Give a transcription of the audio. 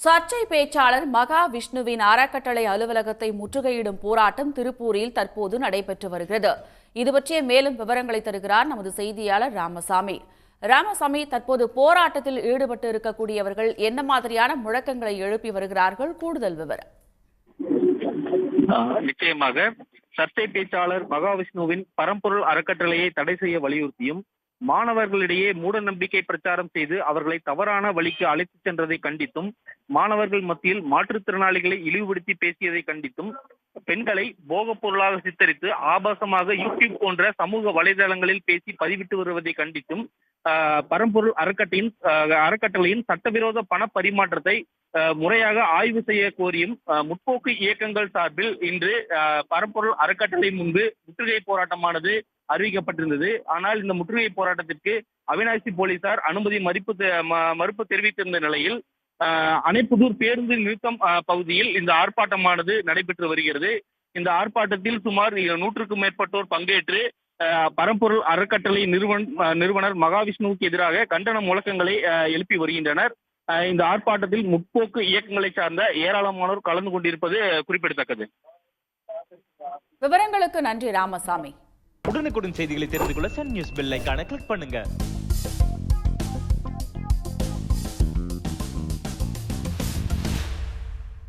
சர்ச்சை பேச்சாளர் மகா விஷ்ணுவின் அறக்கட்டளை அலுவலகத்தை முற்றுகையிடும் போராட்டம் திருப்பூரில் தற்போது நடைபெற்று வருகிறது. இது பற்றிய மேலும் விவரங்களை தருகிறார் நமது செய்தியாளர் ராமசாமி. ராமசாமி, தற்போது போராட்டத்தில் ஈடுபட்டு இருக்கக்கூடியவர்கள் என்ன மாதிரியான முழக்கங்களை எழுப்பி வருகிறார்கள்? கூடுதல் விவரம். நிச்சயமாக சர்ச்சை பேச்சாளர் மகாவிஷ்ணுவின் பரம்பொருள் அறக்கட்டளையை தடை செய்ய வலியுறுத்தியும், மாணவர்களிடையே மூட நம்பிக்கை பிரச்சாரம் செய்து அவர்களை தவறான வழிக்கு அழைத்துச் சென்றதை கண்டித்தும், மாணவர்கள் மத்தியில் மாற்றுத்திறனாளிகளை இழிவுபடுத்தி பேசியதை கண்டித்தும், பெண்களை போகப் பொருளாக சித்தரித்து ஆபாசமாக யூடியூப் போன்ற சமூக வலைதளங்களில் பேசி பதிவிட்டு வருவதை கண்டித்தும், பரம்பொருள் அறக்கட்டளையின் சட்டவிரோத பண பரிமாற்றத்தை முறையாக ஆய்வு செய்ய கோரியும் முற்போக்கு இயக்கங்கள் சார்பில் இன்று பரம்பொருள் அறக்கட்டளை முன்பு முற்றுகை போராட்டமானது அறிவிக்கப்பட்டிருந்தது. ஆனால் இந்த முற்றுகை போராட்டத்திற்கு அவிநாசி போலீசார் அனுமதி மறுப்பு தெரிவித்திருந்த நிலையில் அணைப்புதூர் பேருந்து நிறுத்தம் பகுதியில் இந்த ஆர்ப்பாட்டமானது நடைபெற்று வருகிறது. இந்த ஆர்ப்பாட்டத்தில் சுமார் 100க்கும் மேற்பட்டோர் பங்கேற்று பரம்பொருள் அறக்கட்டளை நிறுவனர் மகாவிஷ்ணுவுக்கு எதிராக கண்டன முழக்கங்களை எழுப்பி வருகின்றனர். இந்த ஆர்ப்பாட்டத்தில் முற்போக்கு இயக்கங்களை சார்ந்த ஏராளமானோர் கலந்து கொண்டிருப்பது குறிப்பிடத்தக்கது. விவரங்களுக்கு நன்றி ராமசாமி. உடனுக்குடன் செய்திகளை தெரிந்து கொள்ள சன் நியூஸ் பெல் ஐகானை கிளிக் பண்ணுங்க.